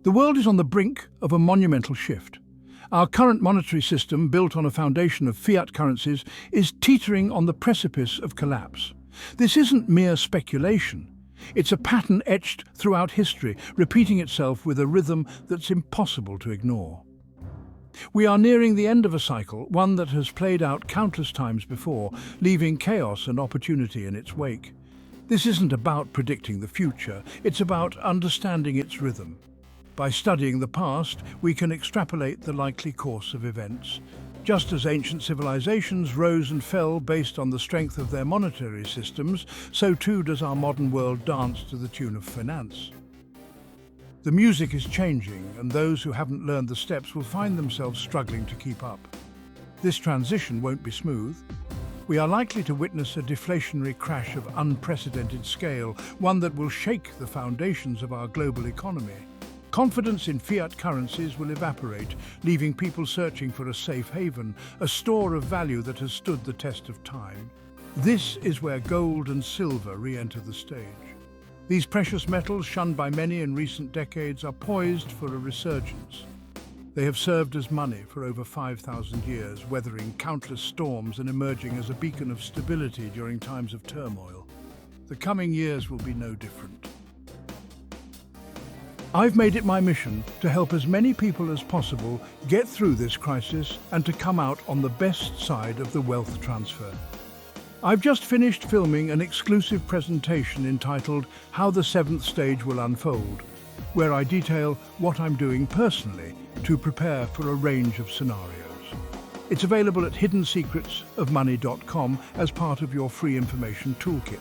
The world is on the brink of a monumental shift. Our current monetary system, built on a foundation of fiat currencies, is teetering on the precipice of collapse. This isn't mere speculation. It's a pattern etched throughout history, repeating itself with a rhythm that's impossible to ignore. We are nearing the end of a cycle, one that has played out countless times before, leaving chaos and opportunity in its wake. This isn't about predicting the future, it's about understanding its rhythm. By studying the past, we can extrapolate the likely course of events. Just as ancient civilizations rose and fell based on the strength of their monetary systems, so too does our modern world dance to the tune of finance. The music is changing, and those who haven't learned the steps will find themselves struggling to keep up. This transition won't be smooth. We are likely to witness a deflationary crash of unprecedented scale, one that will shake the foundations of our global economy. Confidence in fiat currencies will evaporate, leaving people searching for a safe haven, a store of value that has stood the test of time. This is where gold and silver re-enter the stage. These precious metals, shunned by many in recent decades, are poised for a resurgence. They have served as money for over 5,000 years, weathering countless storms and emerging as a beacon of stability during times of turmoil. The coming years will be no different. I've made it my mission to help as many people as possible get through this crisis and to come out on the best side of the wealth transfer. I've just finished filming an exclusive presentation entitled How the Seventh Stage Will Unfold, where I detail what I'm doing personally to prepare for a range of scenarios. It's available at hiddensecretsofmoney.com as part of your free information toolkit.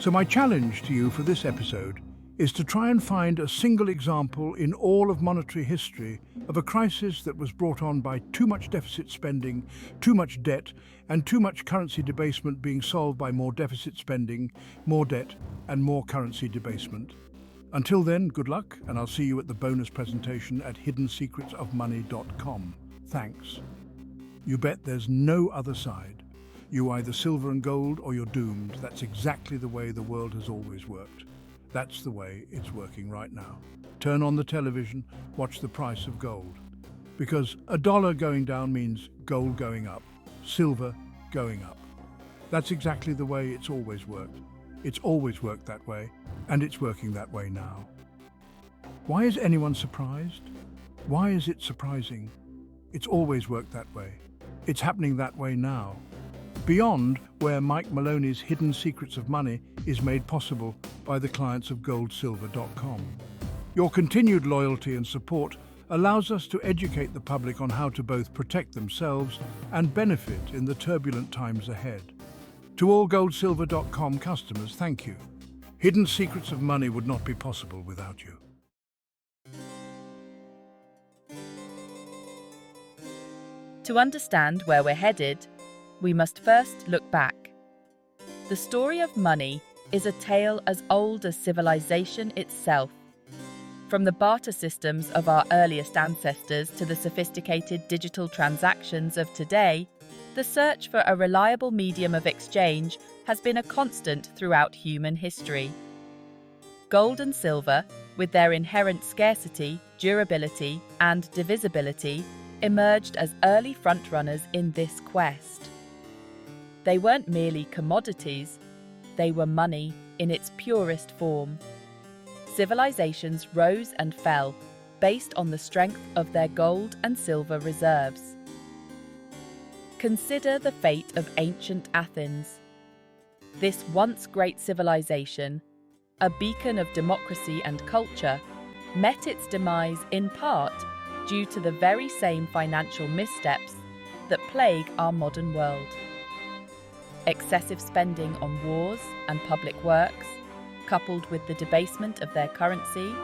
So my challenge to you for this episode is to try and find a single example in all of monetary history of a crisis that was brought on by too much deficit spending, too much debt, and too much currency debasement being solved by more deficit spending, more debt, and more currency debasement. Until then, good luck, and I'll see you at the bonus presentation at hiddensecretsofmoney.com. Thanks. You bet there's no other side. You either silver and gold or you're doomed. That's exactly the way the world has always worked. That's the way it's working right now. Turn on the television, watch the price of gold. Because a dollar going down means gold going up, silver going up. That's exactly the way it's always worked. It's always worked that way, and it's working that way now. Why is anyone surprised? Why is it surprising? It's always worked that way. It's happening that way now. Beyond where Mike Maloney's Hidden Secrets of Money is made possible by the clients of goldsilver.com. Your continued loyalty and support allows us to educate the public on how to both protect themselves and benefit in the turbulent times ahead. To all goldsilver.com customers, thank you. Hidden Secrets of Money would not be possible without you. To understand where we're headed, we must first look back. The story of money is a tale as old as civilization itself. From the barter systems of our earliest ancestors to the sophisticated digital transactions of today, the search for a reliable medium of exchange has been a constant throughout human history. Gold and silver, with their inherent scarcity, durability, and divisibility, emerged as early frontrunners in this quest. They weren't merely commodities, they were money in its purest form. Civilizations rose and fell based on the strength of their gold and silver reserves. Consider the fate of ancient Athens. This once great civilization, a beacon of democracy and culture, met its demise in part due to the very same financial missteps that plague our modern world. Excessive spending on wars and public works, coupled with the debasement of their currency,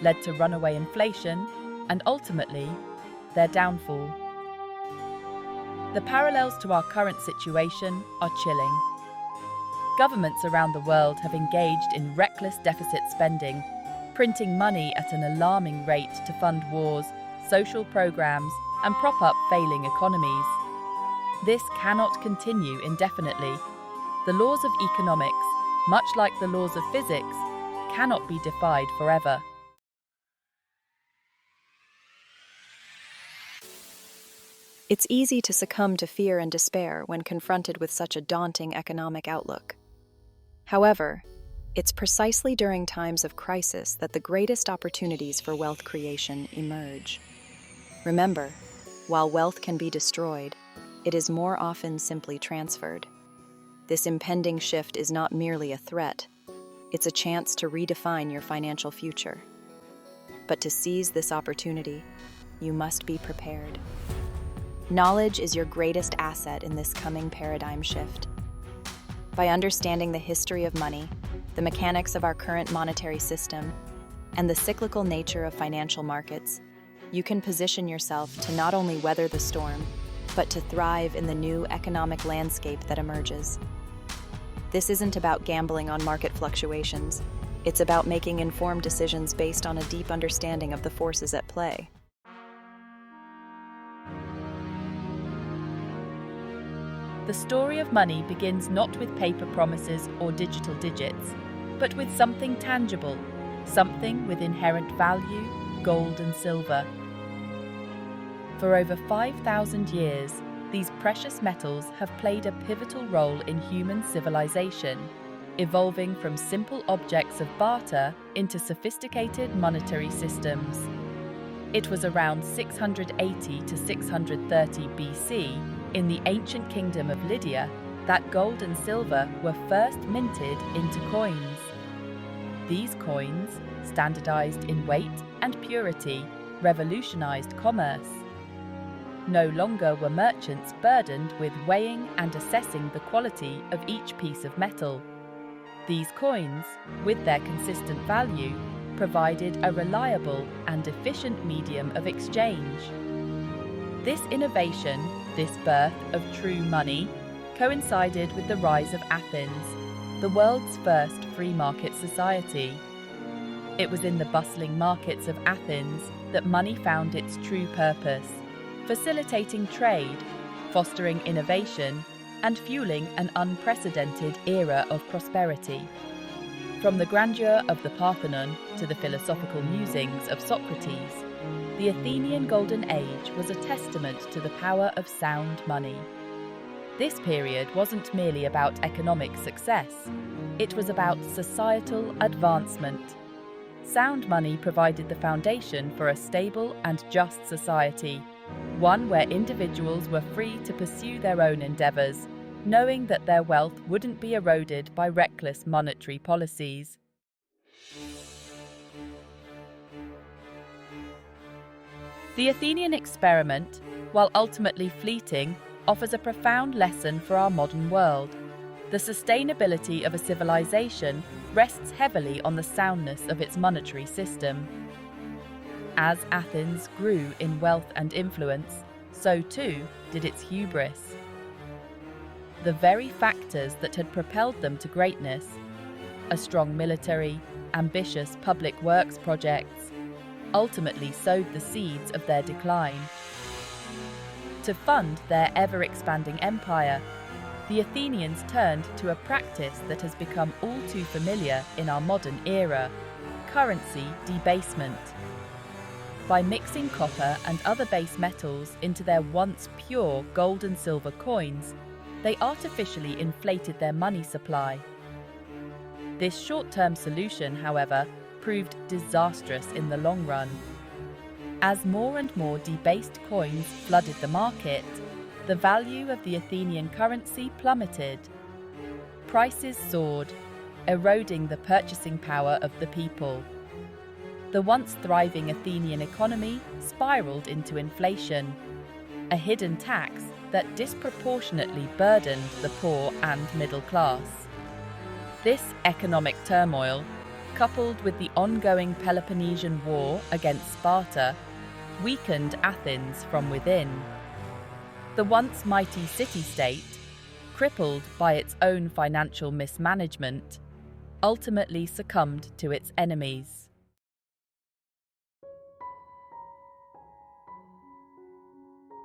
led to runaway inflation and ultimately their downfall. The parallels to our current situation are chilling. Governments around the world have engaged in reckless deficit spending, printing money at an alarming rate to fund wars, social programs, and prop up failing economies. This cannot continue indefinitely. The laws of economics, much like the laws of physics, cannot be defied forever. It's easy to succumb to fear and despair when confronted with such a daunting economic outlook. However, it's precisely during times of crisis that the greatest opportunities for wealth creation emerge. Remember, while wealth can be destroyed, it is more often simply transferred. This impending shift is not merely a threat, it's a chance to redefine your financial future. But to seize this opportunity, you must be prepared. Knowledge is your greatest asset in this coming paradigm shift. By understanding the history of money, the mechanics of our current monetary system, and the cyclical nature of financial markets, you can position yourself to not only weather the storm, but to thrive in the new economic landscape that emerges. This isn't about gambling on market fluctuations. It's about making informed decisions based on a deep understanding of the forces at play. The story of money begins not with paper promises or digital digits, but with something tangible, something with inherent value, gold and silver. For over 5,000 years, these precious metals have played a pivotal role in human civilization, evolving from simple objects of barter into sophisticated monetary systems. It was around 680 to 630 BC, in the ancient kingdom of Lydia, that gold and silver were first minted into coins. These coins, standardized in weight and purity, revolutionized commerce. No longer were merchants burdened with weighing and assessing the quality of each piece of metal. These coins, with their consistent value, provided a reliable and efficient medium of exchange. This innovation, this birth of true money, coincided with the rise of Athens, the world's first free market society. It was in the bustling markets of Athens that money found its true purpose, facilitating trade, fostering innovation, and fueling an unprecedented era of prosperity. From the grandeur of the Parthenon to the philosophical musings of Socrates, the Athenian Golden Age was a testament to the power of sound money. This period wasn't merely about economic success, it was about societal advancement. Sound money provided the foundation for a stable and just society, one where individuals were free to pursue their own endeavours, knowing that their wealth wouldn't be eroded by reckless monetary policies. The Athenian experiment, while ultimately fleeting, offers a profound lesson for our modern world. The sustainability of a civilization rests heavily on the soundness of its monetary system. As Athens grew in wealth and influence, so too did its hubris. The very factors that had propelled them to greatness, a strong military, ambitious public works projects, ultimately sowed the seeds of their decline. To fund their ever-expanding empire, the Athenians turned to a practice that has become all too familiar in our modern era: currency debasement. By mixing copper and other base metals into their once pure gold and silver coins, they artificially inflated their money supply. This short-term solution, however, proved disastrous in the long run. As more and more debased coins flooded the market, the value of the Athenian currency plummeted. Prices soared, eroding the purchasing power of the people. The once thriving Athenian economy spiraled into inflation, a hidden tax that disproportionately burdened the poor and middle class. This economic turmoil, coupled with the ongoing Peloponnesian War against Sparta, weakened Athens from within. The once mighty city-state, crippled by its own financial mismanagement, ultimately succumbed to its enemies.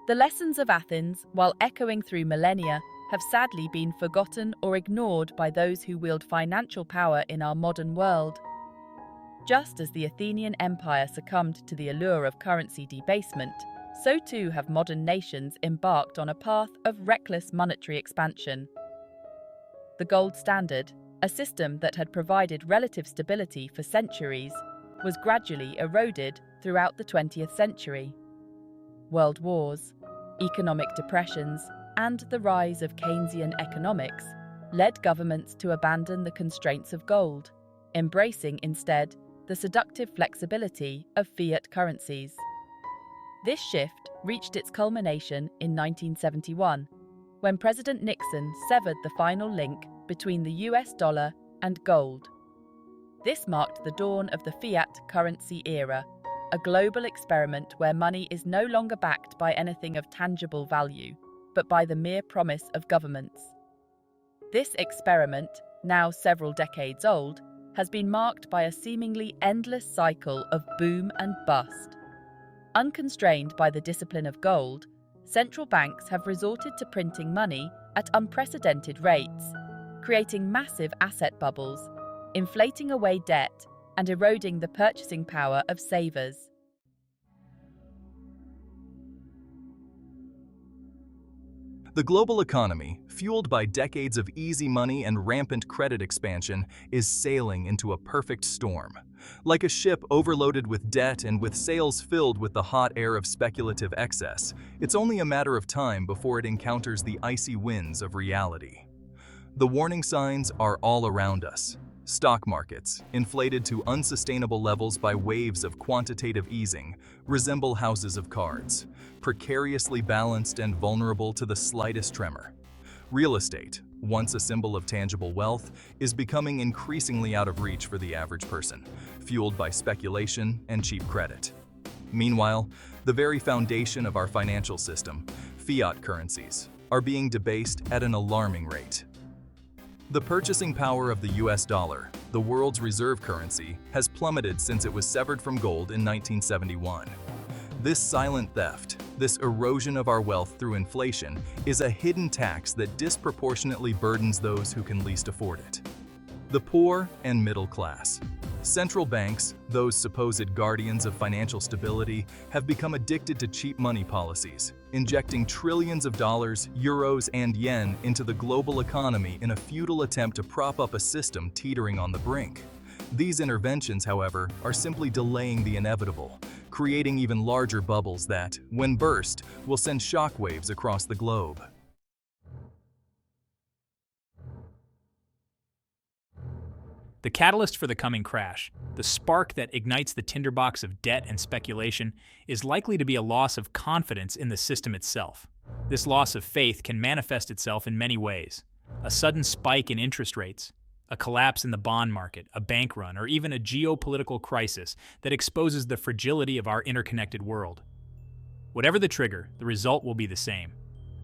The lessons of Athens, while echoing through millennia, have sadly been forgotten or ignored by those who wield financial power in our modern world. Just as the Athenian Empire succumbed to the allure of currency debasement, so too have modern nations embarked on a path of reckless monetary expansion. The gold standard, a system that had provided relative stability for centuries, was gradually eroded throughout the 20th century. World wars, economic depressions, and the rise of Keynesian economics led governments to abandon the constraints of gold, embracing instead the seductive flexibility of fiat currencies. This shift reached its culmination in 1971, when President Nixon severed the final link between the US dollar and gold. This marked the dawn of the fiat currency era, a global experiment where money is no longer backed by anything of tangible value, but by the mere promise of governments. This experiment, now several decades old, has been marked by a seemingly endless cycle of boom and bust. Unconstrained by the discipline of gold, central banks have resorted to printing money at unprecedented rates, creating massive asset bubbles, inflating away debt, and eroding the purchasing power of savers. The global economy, fueled by decades of easy money and rampant credit expansion, is sailing into a perfect storm. Like a ship overloaded with debt and with sails filled with the hot air of speculative excess, it's only a matter of time before it encounters the icy winds of reality. The warning signs are all around us. Stock markets, inflated to unsustainable levels by waves of quantitative easing, resemble houses of cards, precariously balanced and vulnerable to the slightest tremor. Real estate, once a symbol of tangible wealth, is becoming increasingly out of reach for the average person, fueled by speculation and cheap credit. Meanwhile, the very foundation of our financial system, fiat currencies, are being debased at an alarming rate. The purchasing power of the US dollar, the world's reserve currency, has plummeted since it was severed from gold in 1971. This silent theft, this erosion of our wealth through inflation, is a hidden tax that disproportionately burdens those who can least afford it. The poor and middle class. Central banks, those supposed guardians of financial stability, have become addicted to cheap money policies, injecting trillions of dollars, euros, and yen into the global economy in a futile attempt to prop up a system teetering on the brink. These interventions, however, are simply delaying the inevitable, creating even larger bubbles that, when burst, will send shockwaves across the globe. The catalyst for the coming crash, the spark that ignites the tinderbox of debt and speculation, is likely to be a loss of confidence in the system itself. This loss of faith can manifest itself in many ways. A sudden spike in interest rates, a collapse in the bond market, a bank run, or even a geopolitical crisis that exposes the fragility of our interconnected world. Whatever the trigger, the result will be the same.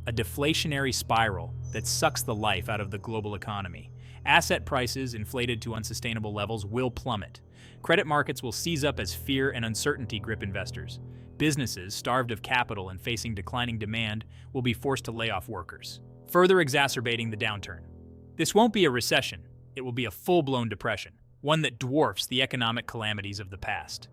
A deflationary spiral that sucks the life out of the global economy. Asset prices, inflated to unsustainable levels, will plummet. Credit markets will seize up as fear and uncertainty grip investors. Businesses, starved of capital and facing declining demand, will be forced to lay off workers, further exacerbating the downturn. This won't be a recession. It will be a full-blown depression, one that dwarfs the economic calamities of the past.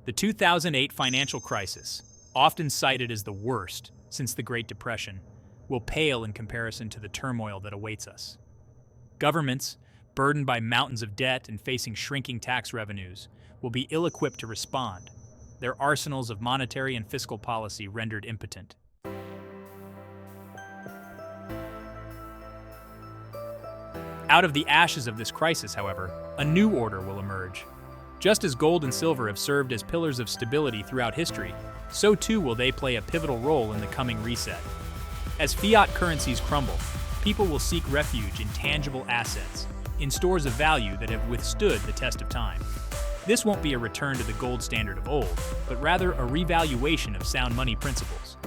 The 2008 financial crisis, often cited as the worst since the Great Depression, will pale in comparison to the turmoil that awaits us. Governments, burdened by mountains of debt and facing shrinking tax revenues, will be ill-equipped to respond, their arsenals of monetary and fiscal policy rendered impotent. Out of the ashes of this crisis, however, a new order will emerge. Just as gold and silver have served as pillars of stability throughout history, so too will they play a pivotal role in the coming reset. As fiat currencies crumble, people will seek refuge in tangible assets, in stores of value that have withstood the test of time. This won't be a return to the gold standard of old, but rather a revaluation of sound money principles.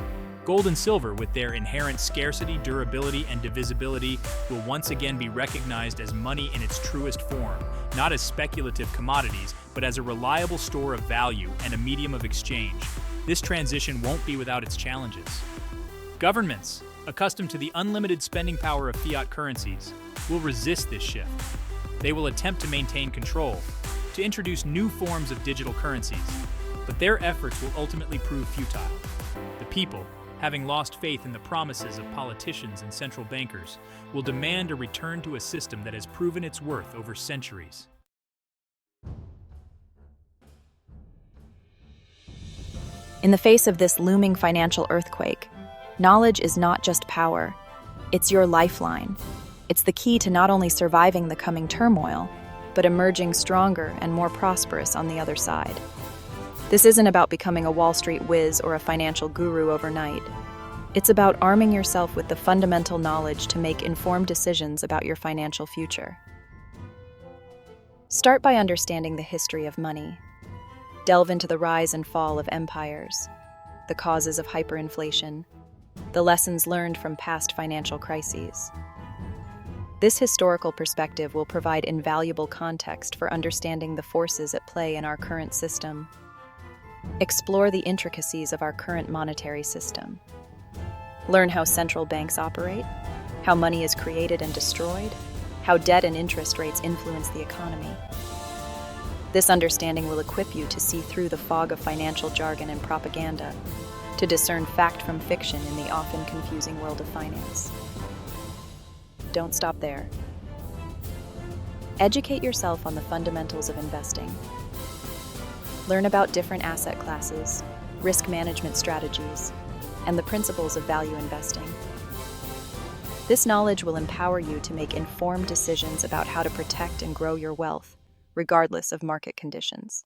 Gold and silver, with their inherent scarcity, durability, and divisibility, will once again be recognized as money in its truest form, not as speculative commodities, but as a reliable store of value and a medium of exchange. This transition won't be without its challenges. Governments, accustomed to the unlimited spending power of fiat currencies, will resist this shift. They will attempt to maintain control, to introduce new forms of digital currencies, but their efforts will ultimately prove futile. people, having lost faith in the promises of politicians and central bankers, will demand a return to a system that has proven its worth over centuries. In the face of this looming financial earthquake, knowledge is not just power, it's your lifeline. It's the key to not only surviving the coming turmoil, but emerging stronger and more prosperous on the other side. This isn't about becoming a Wall Street whiz or a financial guru overnight. It's about arming yourself with the fundamental knowledge to make informed decisions about your financial future. Start by understanding the history of money. Delve into the rise and fall of empires, the causes of hyperinflation, the lessons learned from past financial crises. This historical perspective will provide invaluable context for understanding the forces at play in our current system. Explore the intricacies of our current monetary system. Learn how central banks operate, how money is created and destroyed, how debt and interest rates influence the economy. This understanding will equip you to see through the fog of financial jargon and propaganda, to discern fact from fiction in the often confusing world of finance. Don't stop there. Educate yourself on the fundamentals of investing. Learn about different asset classes, risk management strategies, and the principles of value investing. This knowledge will empower you to make informed decisions about how to protect and grow your wealth, regardless of market conditions.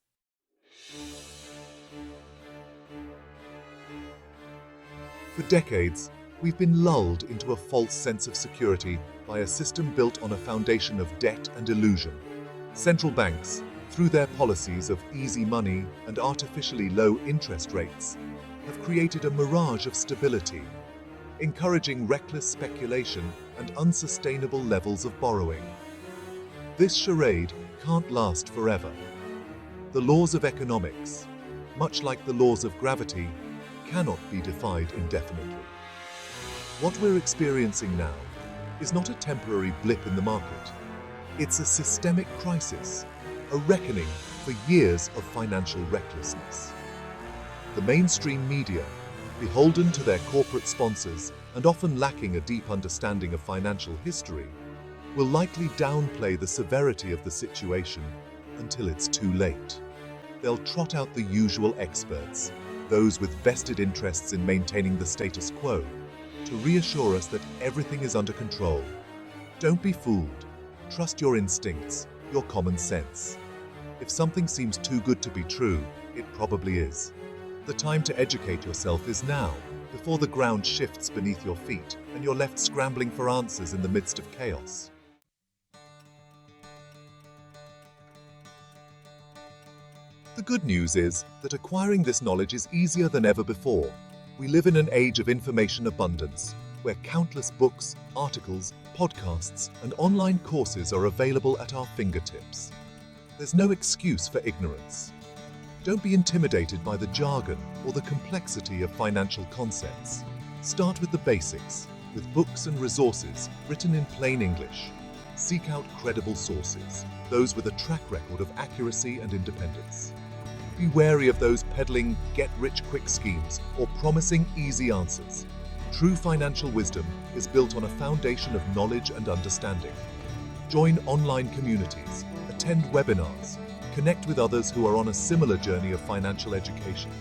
For decades, we've been lulled into a false sense of security by a system built on a foundation of debt and illusion. Central banks, through their policies of easy money and artificially low interest rates, have created a mirage of stability, encouraging reckless speculation and unsustainable levels of borrowing. This charade can't last forever. The laws of economics, much like the laws of gravity, cannot be defied indefinitely. What we're experiencing now is not a temporary blip in the market. It's a systemic crisis, a reckoning for years of financial recklessness. The mainstream media, beholden to their corporate sponsors and often lacking a deep understanding of financial history, will likely downplay the severity of the situation until it's too late. They'll trot out the usual experts, those with vested interests in maintaining the status quo, to reassure us that everything is under control. Don't be fooled. Trust your instincts, your common sense. If something seems too good to be true, it probably is. The time to educate yourself is now, before the ground shifts beneath your feet and you're left scrambling for answers in the midst of chaos. The good news is that acquiring this knowledge is easier than ever before. We live in an age of information abundance, where countless books, articles, podcasts, and online courses are available at our fingertips. There's no excuse for ignorance. Don't be intimidated by the jargon or the complexity of financial concepts. Start with the basics, with books and resources written in plain English. Seek out credible sources, those with a track record of accuracy and independence. Be wary of those peddling get-rich-quick schemes or promising easy answers. True financial wisdom is built on a foundation of knowledge and understanding. Join online communities, attend webinars, connect with others who are on a similar journey of financial education.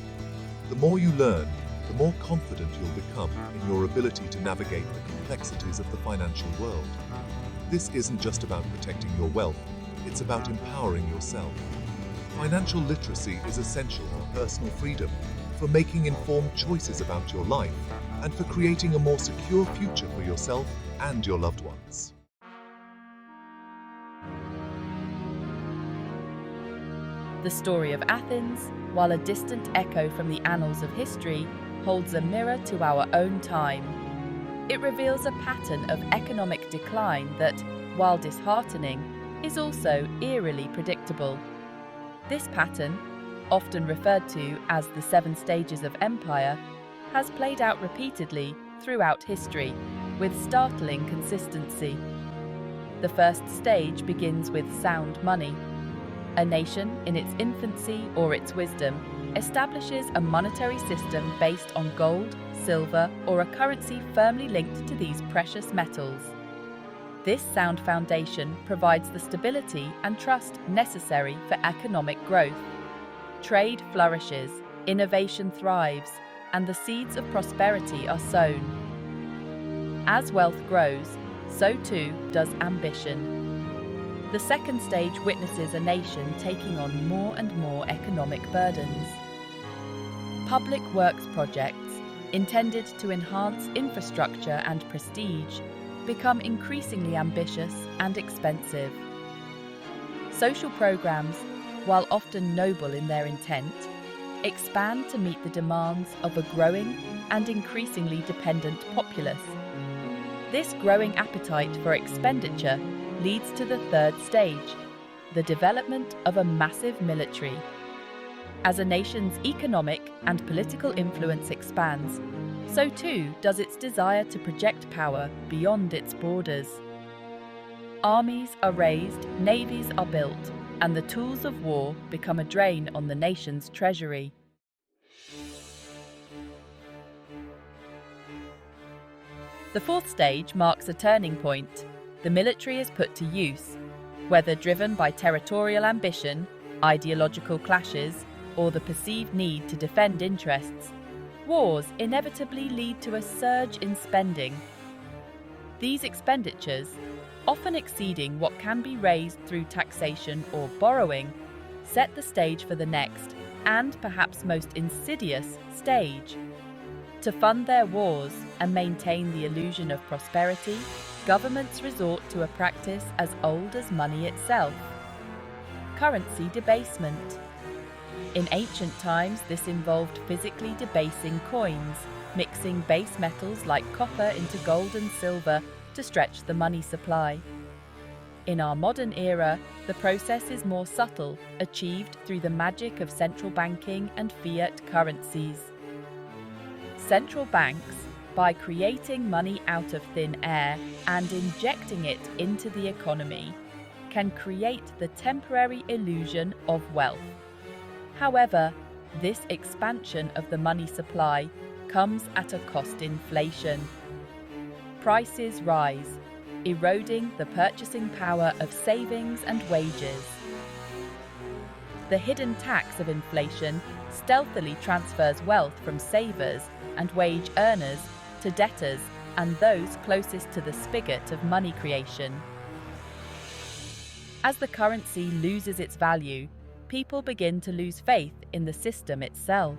The more you learn, the more confident you'll become in your ability to navigate the complexities of the financial world. This isn't just about protecting your wealth, it's about empowering yourself. Financial literacy is essential for personal freedom, for making informed choices about your life, and for creating a more secure future for yourself and your loved ones. The story of Athens, while a distant echo from the annals of history, holds a mirror to our own time. It reveals a pattern of economic decline that, while disheartening, is also eerily predictable. This pattern, often referred to as the 7 stages of empire, has played out repeatedly throughout history, with startling consistency. The first stage begins with sound money. A nation, in its infancy or its wisdom, establishes a monetary system based on gold, silver, or a currency firmly linked to these precious metals. This sound foundation provides the stability and trust necessary for economic growth. Trade flourishes, innovation thrives, and the seeds of prosperity are sown. As wealth grows, so too does ambition. The second stage witnesses a nation taking on more and more economic burdens. Public works projects, intended to enhance infrastructure and prestige, become increasingly ambitious and expensive. Social programs, while often noble in their intent, expand to meet the demands of a growing and increasingly dependent populace. This growing appetite for expenditure leads to the third stage, the development of a massive military. As a nation's economic and political influence expands, so too does its desire to project power beyond its borders. Armies are raised, navies are built, and the tools of war become a drain on the nation's treasury. The fourth stage marks a turning point. The military is put to use, whether driven by territorial ambition, ideological clashes, or the perceived need to defend interests. Wars inevitably lead to a surge in spending. These expenditures, often exceeding what can be raised through taxation or borrowing, set the stage for the next, and perhaps most insidious, stage. To fund their wars and maintain the illusion of prosperity, governments resort to a practice as old as money itself: currency debasement. In ancient times, this involved physically debasing coins, mixing base metals like copper into gold and silver to stretch the money supply. In our modern era, the process is more subtle, achieved through the magic of central banking and fiat currencies. Central banks, by creating money out of thin air and injecting it into the economy, can create the temporary illusion of wealth. However, this expansion of the money supply comes at a cost: inflation. Prices rise, eroding the purchasing power of savings and wages. The hidden tax of inflation stealthily transfers wealth from savers and wage earners to debtors and those closest to the spigot of money creation. As the currency loses its value, people begin to lose faith in the system itself.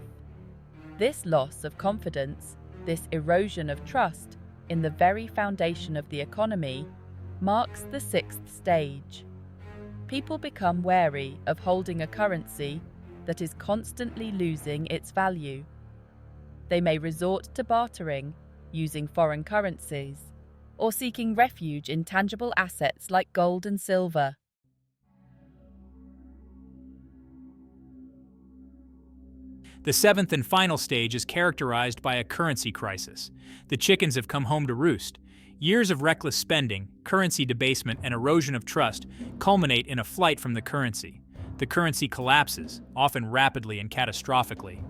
This loss of confidence, this erosion of trust in the very foundation of the economy, marks the sixth stage. People become wary of holding a currency that is constantly losing its value. They may resort to bartering, using foreign currencies, or seeking refuge in tangible assets like gold and silver. The seventh and final stage is characterized by a currency crisis. The chickens have come home to roost. Years of reckless spending, currency debasement, and erosion of trust culminate in a flight from the currency. The currency collapses, often rapidly and catastrophically.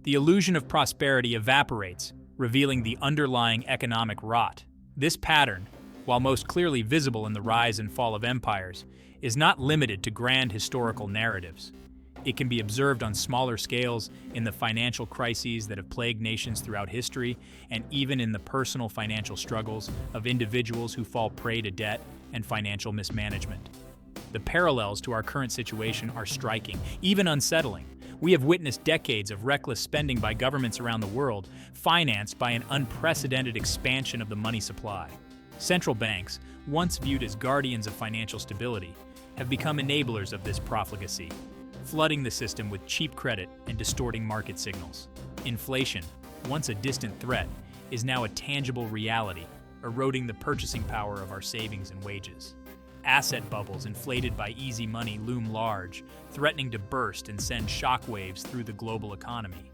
The illusion of prosperity evaporates, revealing the underlying economic rot. This pattern, while most clearly visible in the rise and fall of empires, is not limited to grand historical narratives. It can be observed on smaller scales in the financial crises that have plagued nations throughout history, and even in the personal financial struggles of individuals who fall prey to debt and financial mismanagement. The parallels to our current situation are striking, even unsettling. We have witnessed decades of reckless spending by governments around the world, financed by an unprecedented expansion of the money supply. Central banks, once viewed as guardians of financial stability, have become enablers of this profligacy, flooding the system with cheap credit and distorting market signals. Inflation, once a distant threat, is now a tangible reality, eroding the purchasing power of our savings and wages. Asset bubbles inflated by easy money loom large, threatening to burst and send shockwaves through the global economy.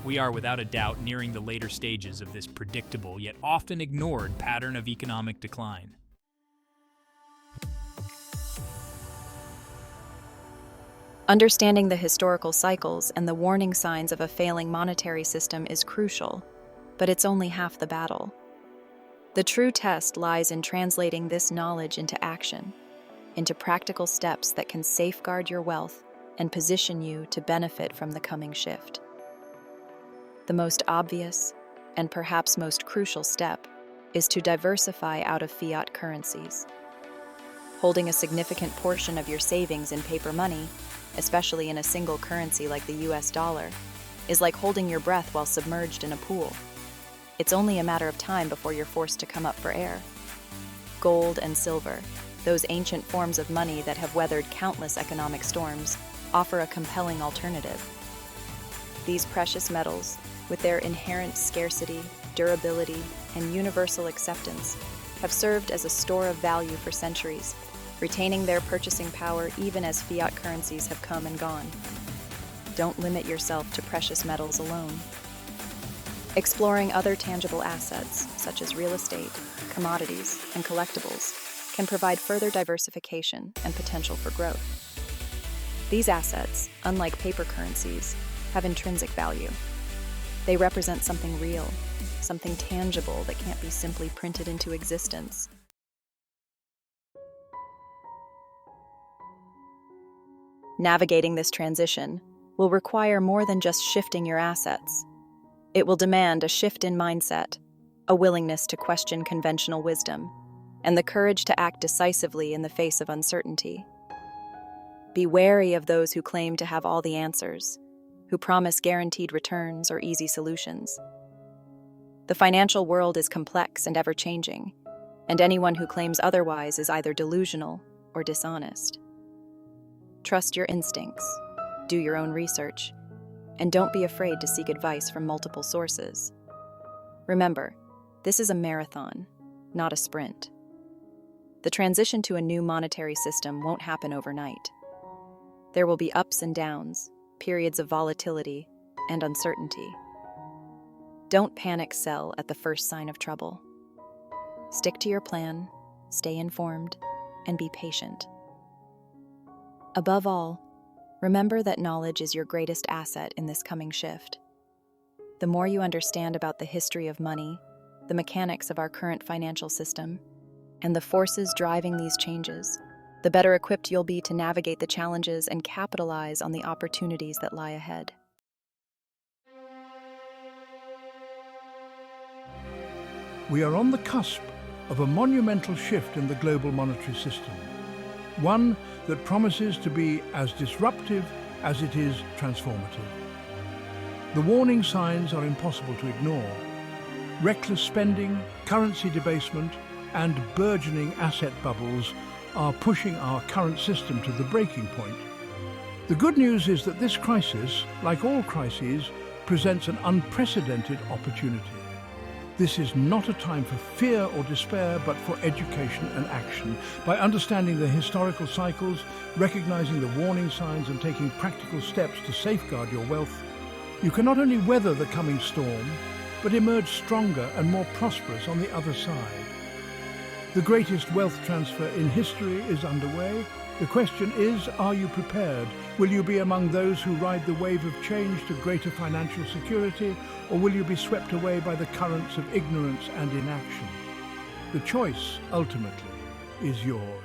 We are without a doubt nearing the later stages of this predictable yet often ignored pattern of economic decline. Understanding the historical cycles and the warning signs of a failing monetary system is crucial, but it's only half the battle. The true test lies in translating this knowledge into action, into practical steps that can safeguard your wealth and position you to benefit from the coming shift. The most obvious, and perhaps most crucial step, is to diversify out of fiat currencies. Holding a significant portion of your savings in paper money, especially in a single currency like the US dollar, is like holding your breath while submerged in a pool. It's only a matter of time before you're forced to come up for air. Gold and silver, those ancient forms of money that have weathered countless economic storms, offer a compelling alternative. These precious metals, with their inherent scarcity, durability, and universal acceptance, have served as a store of value for centuries, retaining their purchasing power even as fiat currencies have come and gone. Don't limit yourself to precious metals alone. Exploring other tangible assets, such as real estate, commodities, and collectibles, can provide further diversification and potential for growth. These assets, unlike paper currencies, have intrinsic value. They represent something real, something tangible that can't be simply printed into existence. Navigating this transition will require more than just shifting your assets. It will demand a shift in mindset, a willingness to question conventional wisdom, and the courage to act decisively in the face of uncertainty. Be wary of those who claim to have all the answers, who promise guaranteed returns or easy solutions. The financial world is complex and ever-changing, and anyone who claims otherwise is either delusional or dishonest. Trust your instincts, do your own research, and don't be afraid to seek advice from multiple sources. Remember, this is a marathon, not a sprint. The transition to a new monetary system won't happen overnight. There will be ups and downs, periods of volatility, and uncertainty. Don't panic sell at the first sign of trouble. Stick to your plan, stay informed, and be patient. Above all, remember that knowledge is your greatest asset in this coming shift. The more you understand about the history of money, the mechanics of our current financial system, and the forces driving these changes, the better equipped you'll be to navigate the challenges and capitalize on the opportunities that lie ahead. We are on the cusp of a monumental shift in the global monetary system, one that promises to be as disruptive as it is transformative. The warning signs are impossible to ignore. Reckless spending, currency debasement, and burgeoning asset bubbles are pushing our current system to the breaking point. The good news is that this crisis, like all crises, presents an unprecedented opportunity. This is not a time for fear or despair, but for education and action. By understanding the historical cycles, recognizing the warning signs, and taking practical steps to safeguard your wealth, you can not only weather the coming storm, but emerge stronger and more prosperous on the other side. The greatest wealth transfer in history is underway. The question is, are you prepared? Will you be among those who ride the wave of change to greater financial security, or will you be swept away by the currents of ignorance and inaction? The choice, ultimately, is yours.